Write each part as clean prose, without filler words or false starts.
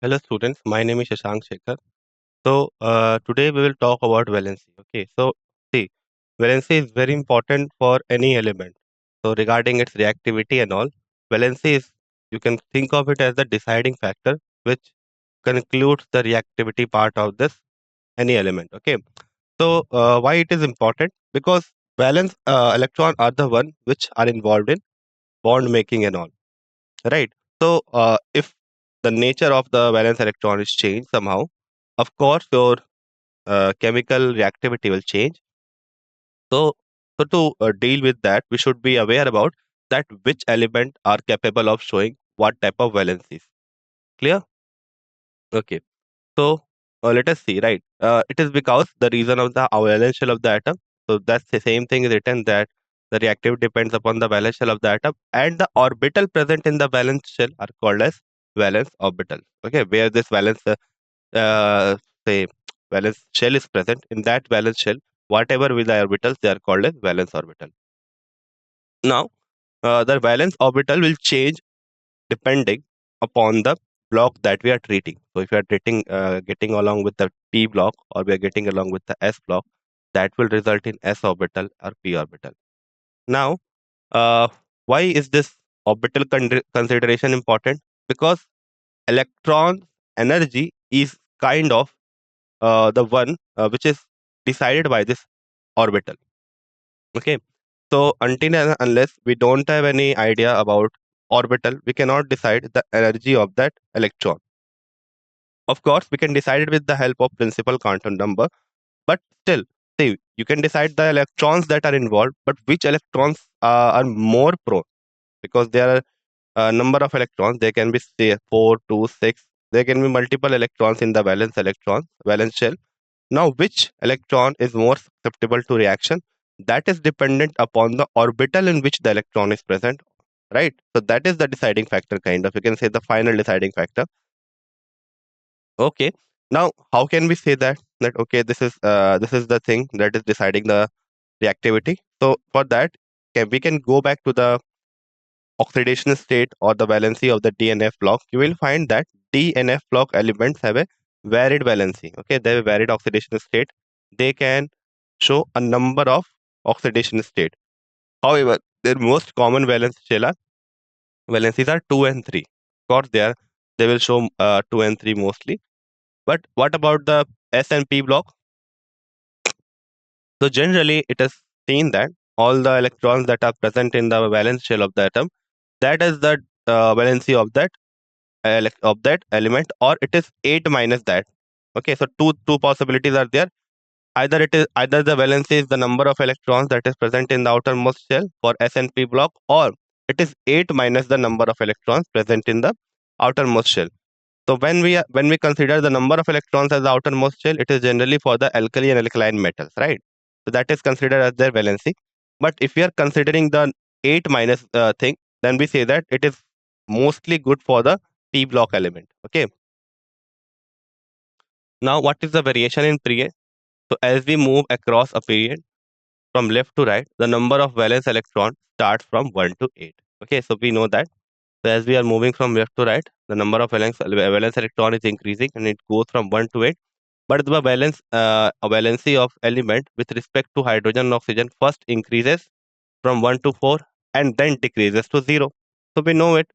Hello students, my name is Shashank Shekhar. Today we will talk about valency. Okay, so see, valency is very important for any element. So regarding its reactivity and all, valency is, you can think of it as the deciding factor which concludes the reactivity part of this any element. Okay, why it is important? Because valence electron are the one which are involved in bond making and all, right? If the nature of the valence electron is changed somehow, of course your chemical reactivity will change. So to deal with that, we should be aware about that which element are capable of showing what type of valencies. Clear? Okay. So let us see, right? It is because the reason of the valence shell of the atom. So that's the same thing is written that the reactivity depends upon the valence shell of the atom, and the orbital present in the valence shell are called as valence orbitals. Okay, where this valence uh, say valence shell is present, in that valence shell, whatever with the orbitals, they are called as valence orbital. Now, the valence orbital will change depending upon the block that we are treating. So if we are treating getting along with the p block, or we are getting along with the s block, that will result in s orbital or p orbital. Now, uh, why is this orbital consideration important? Because electron energy is kind of the one which is decided by this orbital. Okay. So until and unless we don't have any idea about orbital, we cannot decide the energy of that electron. Of course, we can decide it with the help of principal quantum number, but still, see, you can decide the electrons that are involved, but which electrons are more prone, because there are a number of electrons. They can be say 4, 2, 6. There can be multiple electrons in the valence shell. Now, which electron is more susceptible to reaction? That is dependent upon the orbital in which the electron is present, right? So that is the deciding factor, kind of. You can say the final deciding factor. Okay. Now, how can we say that? That okay, this is the thing that is deciding the reactivity. So for that, we can go back to the oxidation state or the valency of the DNF block. You will find that DNF block elements have a varied valency. Okay, they have a varied oxidation state. They can show a number of oxidation state. However, their most common valence scalar valencies are 2 and 3. Of course, they will show 2 and 3 mostly. But what about the S and P block? So generally, it is seen that all the electrons that are present in the valence shell of the atom, that is the valency of that element, or it is 8 minus that. Okay, so two possibilities are there. Either the valency is the number of electrons that is present in the outermost shell for S and P block, or it is 8 minus the number of electrons present in the outermost shell. So when we consider the number of electrons as the outermost shell, it is generally for the alkali and alkaline metals, right? So that is considered as their valency. But if we are considering the 8 minus thing, then we say that it is mostly good for the P block element. Okay. Now, what is the variation in period? So as we move across a period from left to right, the number of valence electrons starts from 1 to 8. Okay, so we know that. So as we are moving from left to right, the number of valence electron is increasing, and it goes from 1 to 8. But the valency of element with respect to hydrogen and oxygen first increases from 1 to 4 and then decreases to 0. So we know it.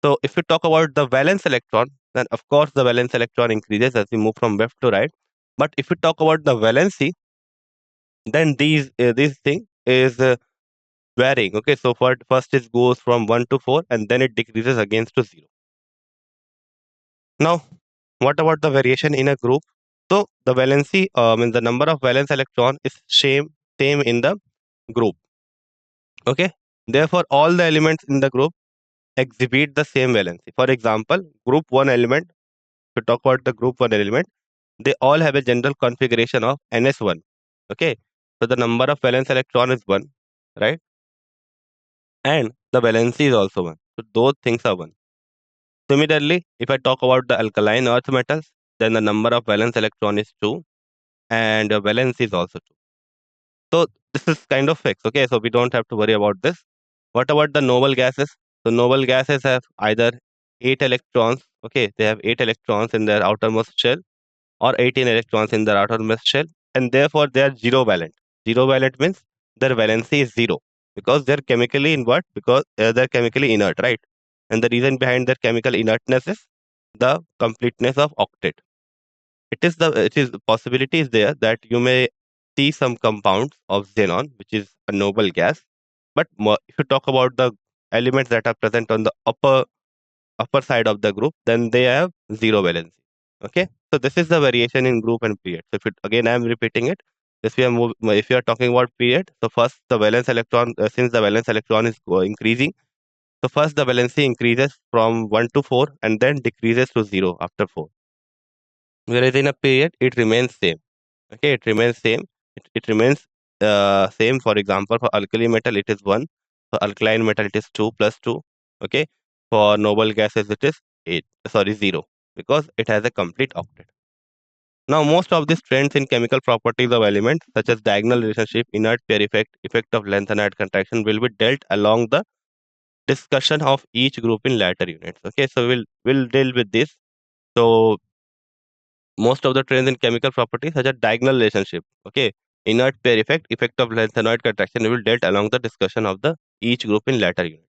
So if we talk about the valence electron, then of course the valence electron increases as we move from left to right. But if we talk about the valency, then this thing is varying. Okay, so for first it goes from 1 to 4 and then it decreases again to 0. Now, what about the variation in a group? So the valency, means the number of valence electron is same in the group. Okay, therefore all the elements in the group exhibit the same valency. For example, group 1 element, to talk about the group 1 element, they all have a general configuration of ns1. Okay, so the number of valence electron is 1, right? And the valency is also 1. So those things are 1. Similarly, if I talk about the alkaline earth metals, then the number of valence electron is 2 and valence is also 2. So this is kind of fixed. Okay, so we don't have to worry about this. What about the noble gases? So noble gases have either 8 electrons. Okay, they have 8 electrons in their outermost shell, or 18 electrons in their outermost shell, and therefore they are zero valent. Zero valent means their valency is zero because they're chemically invert, because they're chemically inert, right? And the reason behind their chemical inertness is the completeness of octet. It is possibility is there that you may see some compounds of xenon, which is a noble gas, but if you talk about the elements that are present on the upper side of the group, then they have zero valency. Okay, so this is the variation in group and period. So if it, again I am repeating it, if we are talking about period, so first the valence electron, since the valence electron is increasing, so first the valency increases from 1 to 4 and then decreases to 0 after 4. Whereas in a period it remains same. Okay, it remains same. It remains same. For example, for alkali metal it is 1, for alkaline metal it is 2 plus 2. Okay, for noble gases it is 8, sorry, 0, because it has a complete octet. Now most of these trends in chemical properties of elements, such as diagonal relationship, inert pair effect, effect of length and height contraction, will be dealt along the discussion of each group in later units. Okay, so we'll deal with this. So most of the trends in chemical properties such as diagonal relationship, okay, inert pair effect, effect of lengthenoid contraction, we will dealt along the discussion of the each group in later unit.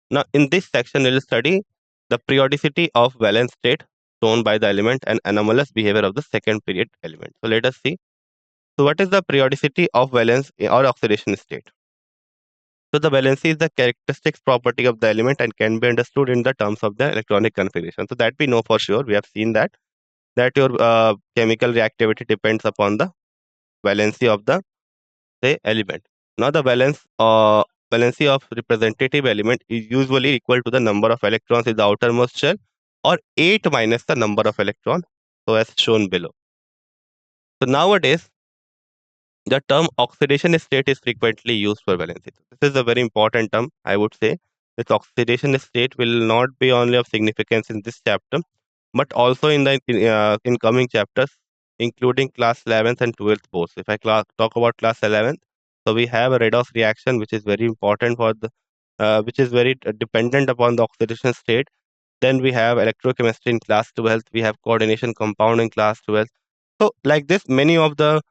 Now in this section we will study the periodicity of valence state shown by the element and anomalous behavior of the second period element. So let us see. So what is the periodicity of valence or oxidation state? So the valency is the characteristics property of the element and can be understood in the terms of the electronic configuration. So that we know for sure, we have seen that your chemical reactivity depends upon the valency of the, say, element. Now the valency of representative element is usually equal to the number of electrons in the outermost shell, or 8 minus the number of electrons, so as shown below. So nowadays the term oxidation state is frequently used for valency. This is a very important term, I would say. This oxidation state will not be only of significance in this chapter, but also in the incoming chapters, including class 11th and 12th boards. If I talk about class 11th, so we have a redox reaction, which is very important for the, which is very dependent upon the oxidation state. Then we have electrochemistry in class 12th. We have coordination compound in class 12th. So like this, many of the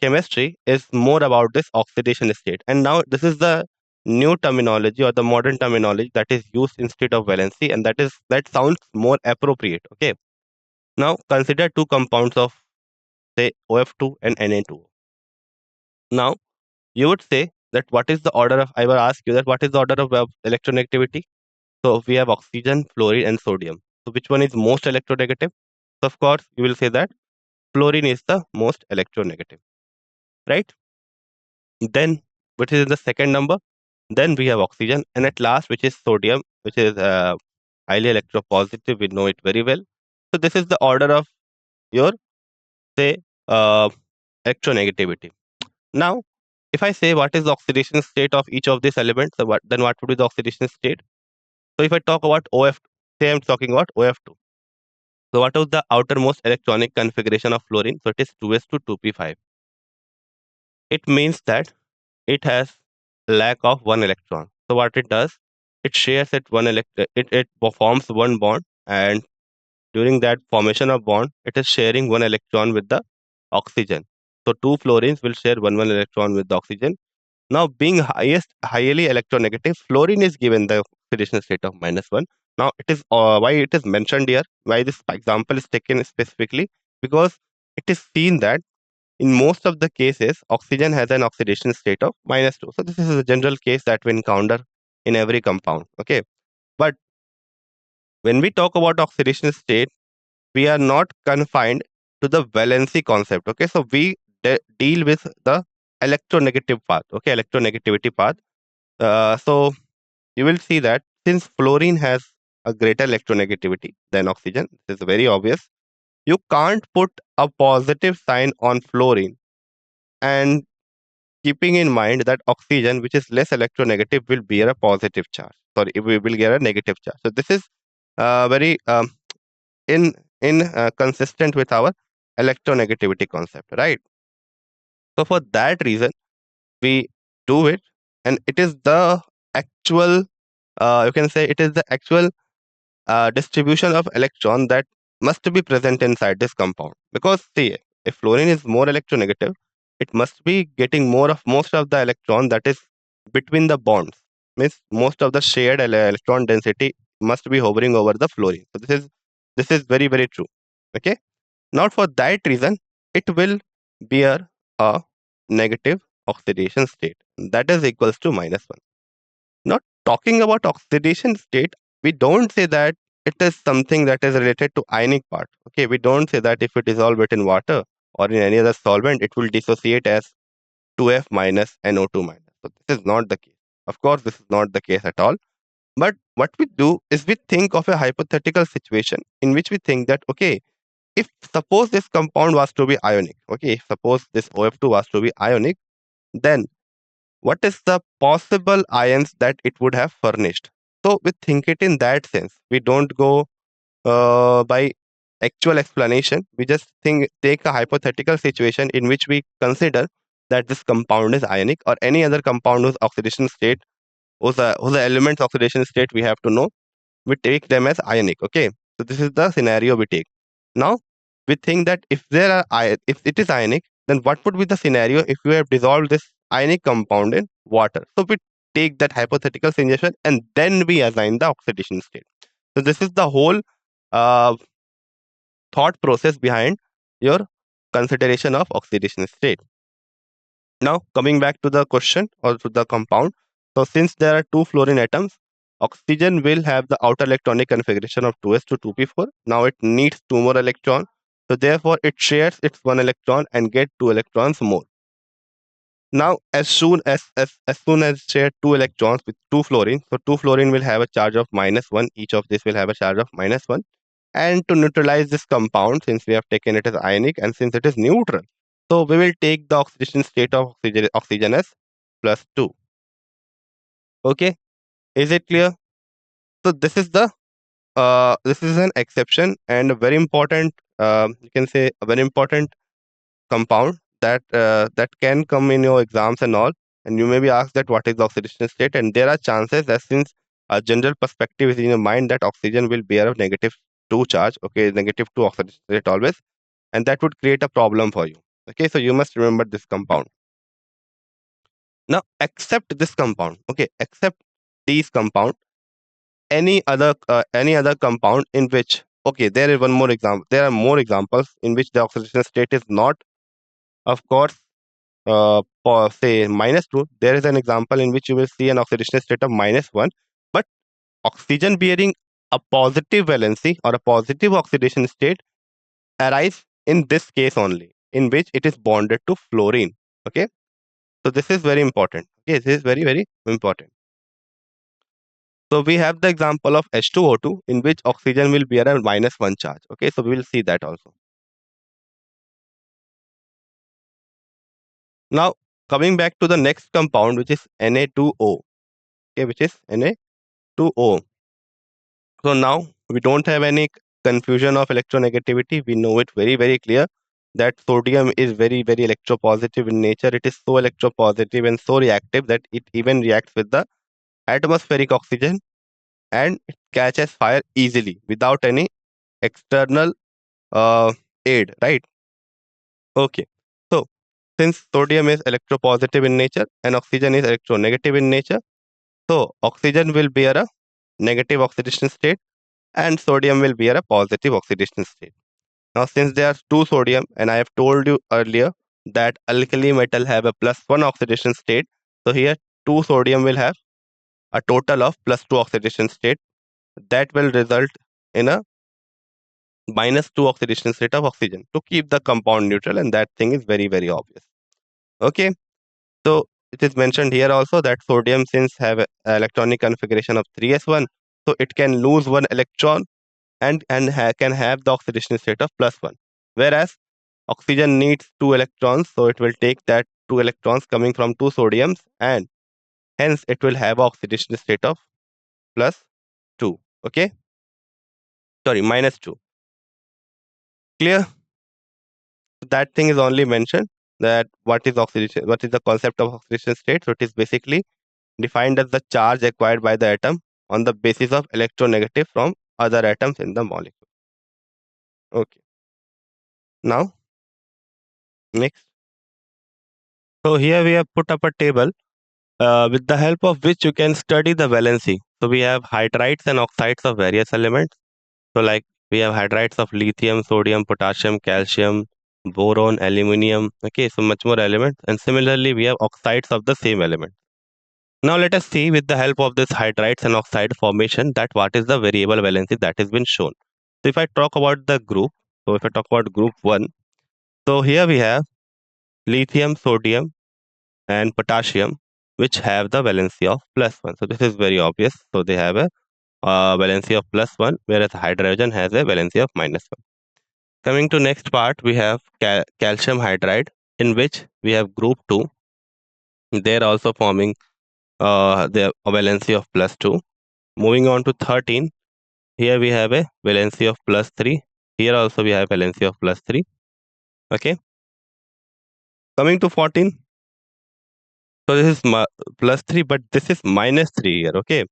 chemistry is more about this oxidation state. And now this is the new terminology or the modern terminology that is used instead of valency, and that sounds more appropriate. Okay. Now consider two compounds of, say, OF2 and Na2. Now you would say that what is the order of, I will ask you that what is the order of electronegativity? So we have oxygen, fluorine, and sodium. So which one is most electronegative? So of course you will say that fluorine is the most electronegative, right? Then which is in the second number? Then we have oxygen, and at last, which is sodium, which is highly electropositive. We know it very well. So this is the order of your, say, uh, electronegativity. Now, if I say what is the oxidation state of each of these elements, so what would be the oxidation state? So if I talk about OF, say I'm talking about OF2. So what is the outermost electronic configuration of fluorine? So it is 2s to 2p5. It means that it has lack of one electron. So what it does, it shares it forms one bond, and during that formation of bond, it is sharing one electron with the oxygen. So two fluorines will share one electron with the oxygen. Now, being highly electronegative, fluorine is given the oxidation state of -1. Now, it is why it is mentioned here, why this example is taken specifically, because it is seen that in most of the cases, oxygen has an oxidation state of -2. So this is a general case that we encounter in every compound. Okay, but when we talk about oxidation state, we are not confined to the valency concept. Okay, so we deal with the electronegative path. Okay, electronegativity path. So you will see that since fluorine has a greater electronegativity than oxygen, this is very obvious. You can't put a positive sign on fluorine, and keeping in mind that oxygen, which is less electronegative, will bear a positive charge. Sorry, we will get a negative charge. So this is very in consistent with our electronegativity concept, right? So for that reason, we do it, and it is the actual. You can say it is the actual distribution of electron that must be present inside this compound. Because see, if fluorine is more electronegative, it must be getting most of the electron that is between the bonds. Means most of the shared electron density must be hovering over the fluorine. So this is very very true. Okay. Now for that reason, it will bear a negative oxidation state. That is equals to -1. Now, talking about oxidation state, we don't say that it is something that is related to ionic part. Okay, we don't say that if we dissolve it in water or in any other solvent, it will dissociate as 2F minus NO2 minus. So this is not the case. Of course, this is not the case at all. But what we do is we think of a hypothetical situation in which we think that, okay, if suppose this compound was to be ionic, okay, if suppose this OF2 was to be ionic, then what is the possible ions that it would have furnished? So we think it in that sense. We don't go by actual explanation. We just take a hypothetical situation in which we consider that this compound is ionic or any other compound whose oxidation state, whose elements oxidation state we have to know. We take them as ionic. Okay, so this is the scenario we take. Now we think that if it is ionic, then what would be the scenario if you have dissolved this ionic compound in water? So we take that hypothetical situation and then we assign the oxidation state. So this is the whole uh, thought process behind your consideration of oxidation state. Now coming back to the question or to the compound. So since there are two fluorine atoms, oxygen will have the outer electronic configuration of 2s to 2p4. Now it needs two more electrons. So therefore it shares its one electron and get two electrons more. Now as soon as share two electrons with two fluorine, so two fluorine will have a charge of -1. Each of this will have a charge of -1. And to neutralize this compound, since we have taken it as ionic and since it is neutral, so we will take the oxidation state of oxygen as +2. Okay, is it clear? So this is an exception and a very important, you can say a very important compound that can come in your exams and all. And you may be asked that what is the oxidation state, and there are chances that since a general perspective is in your mind that oxygen will bear a -2 charge, okay, -2 oxidation state always, and that would create a problem for you. Okay, so you must remember this compound. Now, except this compound, okay, except these compound, any other compound in which, okay, there is one more example. There are more examples in which the oxidation state is not, of course, for say -2. There is an example in which you will see an oxidation state of -1, but oxygen bearing a positive valency or a positive oxidation state arise in this case only, in which it is bonded to fluorine. Okay, so this is very important. Okay, this is very very important. So we have the example of H2O2 in which oxygen will bear a -1 charge. Okay, so we will see that also. Now coming back to the next compound, which is Na2O. Okay, which is Na2O. So now we don't have any confusion of electronegativity. We know it very very clear that sodium is very very electropositive in nature. It is so electropositive and so reactive that it even reacts with the atmospheric oxygen and it catches fire easily without any external aid, right? Okay. So since sodium is electropositive in nature and oxygen is electronegative in nature, so oxygen will bear a negative oxidation state and sodium will bear a positive oxidation state. Now, since there are two sodium, and I have told you earlier that alkali metal have a +1 oxidation state, so here two sodium will have a total of +2 oxidation state. That will result in a -2 oxidation state of oxygen to keep the compound neutral, and that thing is very very obvious. Okay, so it is mentioned here also that sodium since have a electronic configuration of 3s1, so it can lose one electron and can have the oxidation state of +1, whereas oxygen needs two electrons, so it will take that two electrons coming from two sodiums and hence it will have oxidation state of +2. Okay, sorry, -2. Clear? That thing is only mentioned that what is oxidation, what is the concept of oxidation state. So it is basically defined as the charge acquired by the atom on the basis of electronegative from other atoms in the molecule. Okay. Now, next. So here we have put up a table with the help of which you can study the valency. So we have hydrides and oxides of various elements. So like we have hydrides of lithium, sodium, potassium, calcium, boron, aluminium. Okay, so much more elements. And similarly, we have oxides of the same element. Now let us see with the help of this hydrides and oxide formation that what is the variable valency that has been shown. So if I talk about the group, so if I talk about group 1, so here we have lithium, sodium, and potassium, which have the valency of +1. So this is very obvious. So they have a valency of +1, whereas hydrogen has a valency of -1. Coming to next part, we have calcium hydride, in which we have group 2. They are also forming the valency of +2. Moving on to 13, here we have a valency of +3. Here also we have valency of +3. Okay. Coming to 14, so this is +3, but this is -3 here. Okay.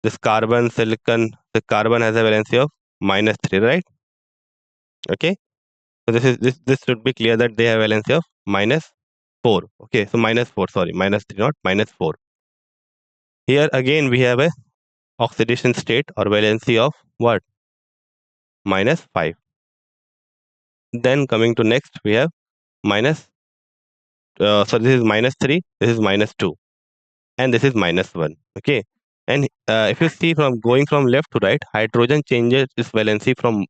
This carbon, silicon, the carbon has a valency of -3, right? Okay. So this should be clear that they have valency of -4. Okay. So -4, sorry, -3, not -4. Here again we have a oxidation state or valency of what? -5. Then coming to next, we have minus. So this is -3. This is -2. And this is -1. Okay. And if you see from going from left to right, hydrogen changes its valency from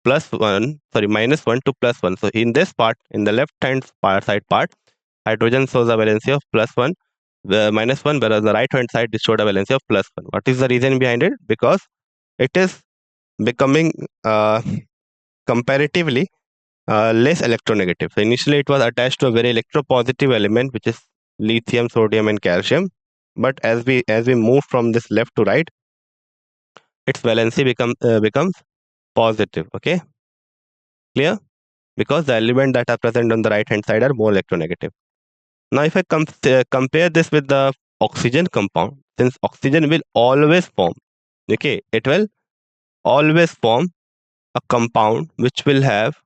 +1, sorry, -1 to +1. So in this part, in the left hand side part, hydrogen shows a valency of +1, the -1, whereas the right hand side showed a valency of +1. What is the reason behind it? Because it is becoming comparatively less electronegative. So initially it was attached to a very electropositive element, which is lithium, sodium, and calcium. But as we move from this left to right, its valency becomes positive. Okay, clear? Because the elements that are present on the right hand side are more electronegative. Now, if I compare this with the oxygen compound, since oxygen will always form, okay, it will always form a compound which will have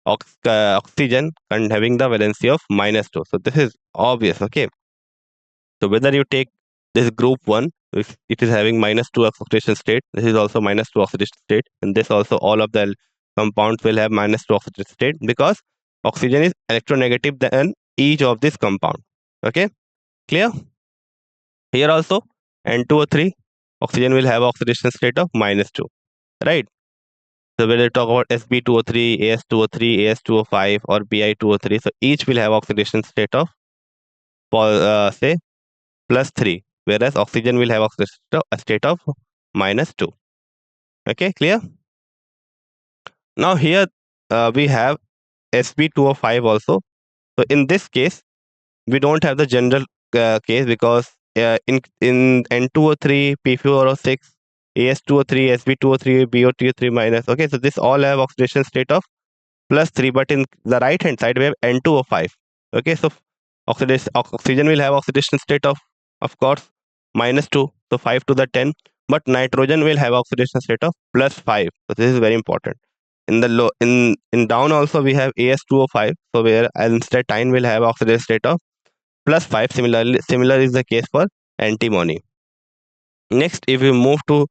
oxygen and having the valency of -2. So this is obvious. Okay. So whether you take this group 1, if it is having -2 oxidation state, this is also -2 oxidation state, and this also all of the compounds will have -2 oxidation state because oxygen is electronegative than each of this compound. Okay, clear? Here also N2O3, oxygen will have oxidation state of -2, right? So when we talk about Sb2O3, As2O3, As2O5, or Bi2O3, so each will have oxidation state of say +3, whereas oxygen will have oxidation state of -2. Okay, clear? Now here we have Sb2O5 also. So in this case, we don't have the general case because in N2O3, P4O6, As2O3, Sb2O3, BO2O3 minus. Okay, so this all have oxidation state of +3, but in the right hand side we have N2O5. Okay, so oxygen will have oxidation state of course -2, so 5 to the 10, but nitrogen will have oxidation state of +5. So this is very important. In the low in down also we have As2O5, so where astatine will have oxidation state of +5. Similar is the case for antimony. Next, if you move to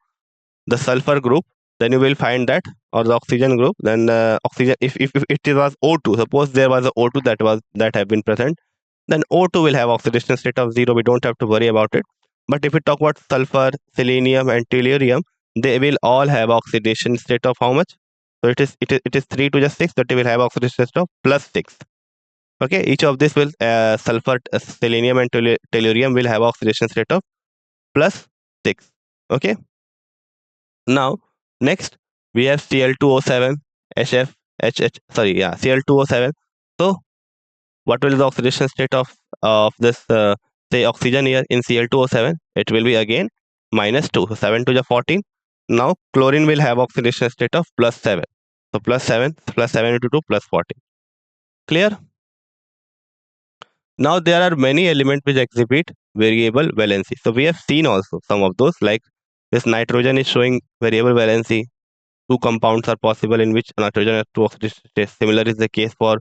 the sulfur group, then you will find that, or the oxygen group, then oxygen, if it was O2, suppose there was a O2 that have been present, then O2 will have oxidation state of 0. We don't have to worry about it. But if we talk about sulfur, selenium, and tellurium, they will all have oxidation state of how much? So it is 3 to just 6, that they will have oxidation state of +6. Okay, each of this will sulfur, selenium, and tellurium will have oxidation state of +6. Okay. Now, next we have Cl2O7, HF, sorry, yeah, Cl2O7. So, what will the oxidation state of this say oxygen here in Cl2O7? It will be again -2. So 7 to the 14. Now chlorine will have oxidation state of +7. So +7 into 2 +14. Clear? Now there are many elements which exhibit variable valency. So we have seen also some of those like This nitrogen is showing variable valency. Two compounds are possible in which nitrogen has two oxidation states. Similar is the case for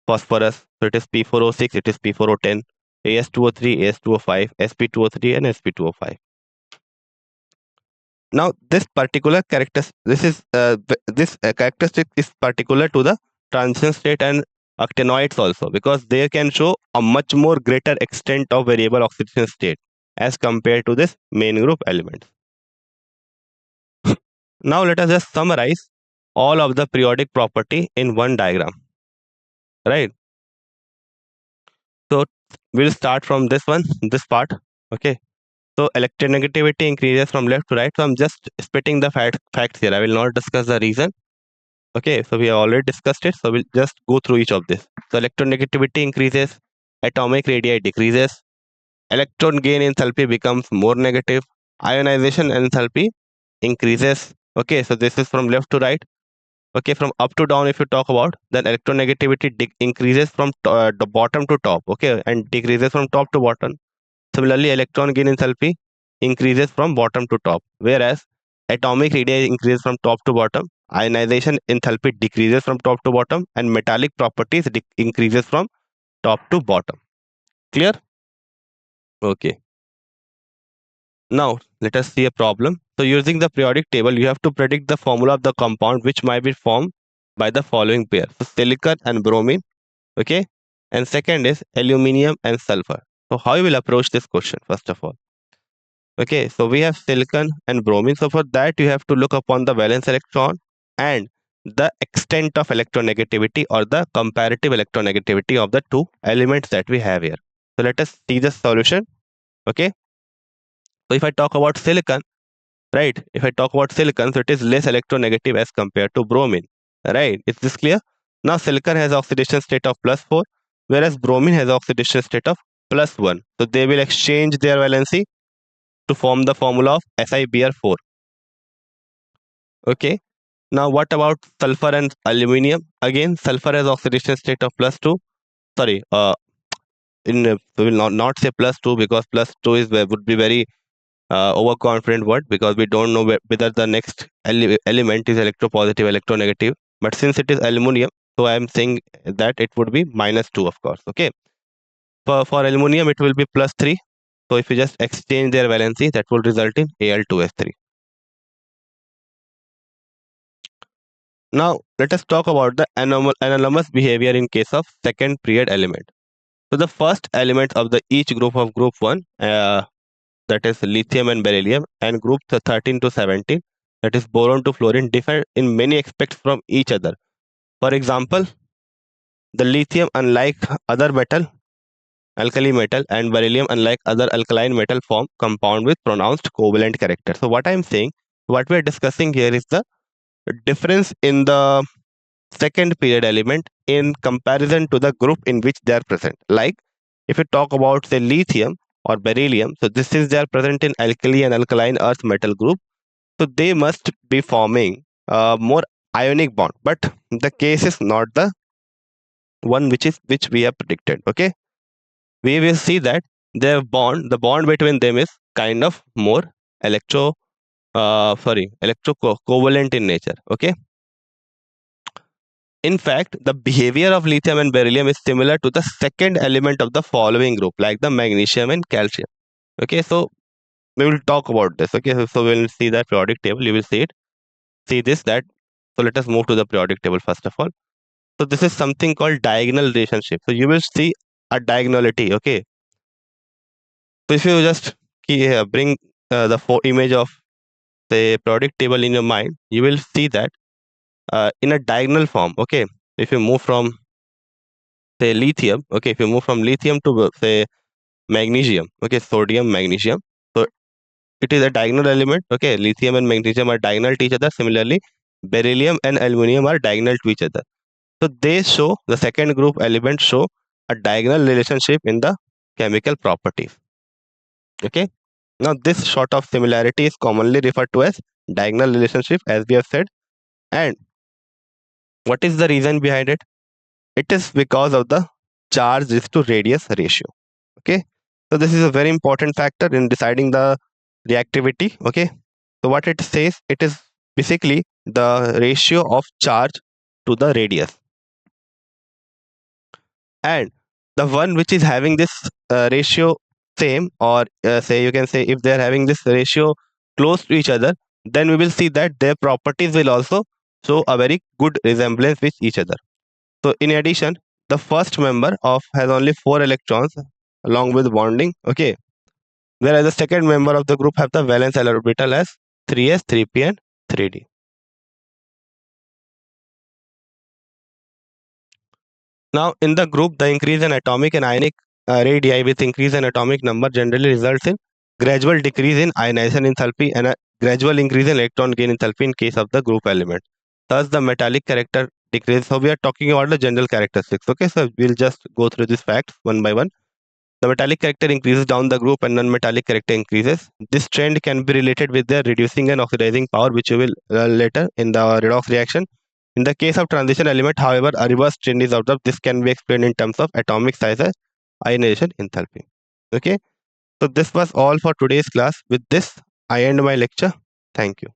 phosphorus. So it is P4O6, it is P4O10, As2O3, As2O5, Sp2O3, and Sp2O5. Now, this characteristic is particular to the transition state and actinoids also, because they can show a much more greater extent of variable oxidation state as compared to this main group elements. Now let us just summarize all of the periodic property in one diagram, right? So we'll start from this part. Okay. So electronegativity increases from left to right. So I'm just spitting the facts here. I will not discuss the reason. Okay, so we have already discussed it. So we'll just go through each of this. So electronegativity increases, atomic radii decreases, electron gain enthalpy becomes more negative, ionization enthalpy increases. Okay, so this is from left to right. Okay, from up to down, if you talk about, then electronegativity increases from the bottom to top. Okay, and decreases from top to bottom. Similarly, electron gain enthalpy increases from bottom to top, whereas atomic radii increases from top to bottom, ionization enthalpy decreases from top to bottom, and metallic properties increases from top to bottom. Clear? Okay. Now, let us see a problem. So, using the periodic table, you have to predict the formula of the compound which might be formed by the following pair. So, silicon and bromine. Okay. And second is aluminium and sulfur. So, how you will approach this question, first of all? Okay, so we have silicon and bromine. So for that, you have to look upon the valence electron and the extent of electronegativity or the comparative electronegativity of the two elements that we have here. So let us see the solution. Okay, so if I talk about silicon, right? If I talk about silicon, so it is less electronegative as compared to bromine, right? Is this clear? Now silicon has oxidation state of +4, whereas bromine has oxidation state of +1. So they will exchange their valency to form the formula of SiBr4. Okay. Now what about sulfur and aluminium? Again, sulfur has oxidation state of +2. Sorry, we will not say +2 because +2 is would be very overconfident word, because we don't know whether the next element is electropositive, electronegative. But since it is aluminium, so I am saying that it would be -2, of course. Okay. For aluminium, it will be +3. So if you just exchange their valency, that will result in Al2S3. Now, let us talk about the anomalous behavior in case of second period element. So, the first element of the each group of group 1, that is lithium and beryllium, and group 13 to 17, that is boron to fluorine, differ in many aspects from each other. For example, the lithium, unlike other metal, alkali metal, and beryllium, unlike other alkaline metal, form compound with pronounced covalent character. So, what I am saying, what we are discussing here is the difference in the second period element in comparison to the group in which they are present. Like if you talk about say lithium or beryllium, so this is they are present in alkali and alkaline earth metal group. So they must be forming more ionic bond, but the case is not the one which we have predicted. Okay, we will see that the bond between them is kind of more electro covalent in nature. Okay. In fact, the behavior of lithium and beryllium is similar to the second element of the following group, like the magnesium and calcium. Okay, so we will talk about this. Okay, so we'll see that periodic table. You will see it. See this, that. So let us move to the periodic table first of all. So this is something called diagonal relationship. So you will see a diagonality. Okay. So if you just bring the image of the periodic table in your mind, you will see that in a diagonal form. Okay. If you move from say lithium, okay, if you move from lithium to say magnesium, okay, sodium, magnesium, so it is a diagonal element. Okay, lithium and magnesium are diagonal to each other. Similarly, beryllium and aluminum are diagonal to each other. So they show, the second group elements show a diagonal relationship in the chemical properties. Okay, now this sort of similarity is commonly referred to as diagonal relationship, as we have said. And what is the reason behind it? It is because of the charge is to radius ratio. Okay, so this is a very important factor in deciding the reactivity. Okay, So what it says, it is basically the ratio of charge to the radius. And the one which is having this ratio same, or say you can say if they are having this ratio close to each other, then we will see that their properties will also show a very good resemblance with each other. So in addition, the first member of has only 4 electrons along with bonding, okay, whereas the second member of the group have the valence orbital as 3s, 3p and 3d. Now, in the group, the increase in atomic and ionic radii with increase in atomic number generally results in gradual decrease in ionization enthalpy and a gradual increase in electron gain enthalpy in case of the group element. Thus, the metallic character decreases. So, we are talking about the general characteristics. Okay, so we'll just go through these facts one by one. The metallic character increases down the group and non-metallic character increases. This trend can be related with their reducing and oxidizing power, which we will later in the redox reaction. In the case of transition element, however, a reverse trend is observed. This can be explained in terms of atomic size and ionization enthalpy. Okay, so this was all for today's class. With this, I end my lecture. Thank you.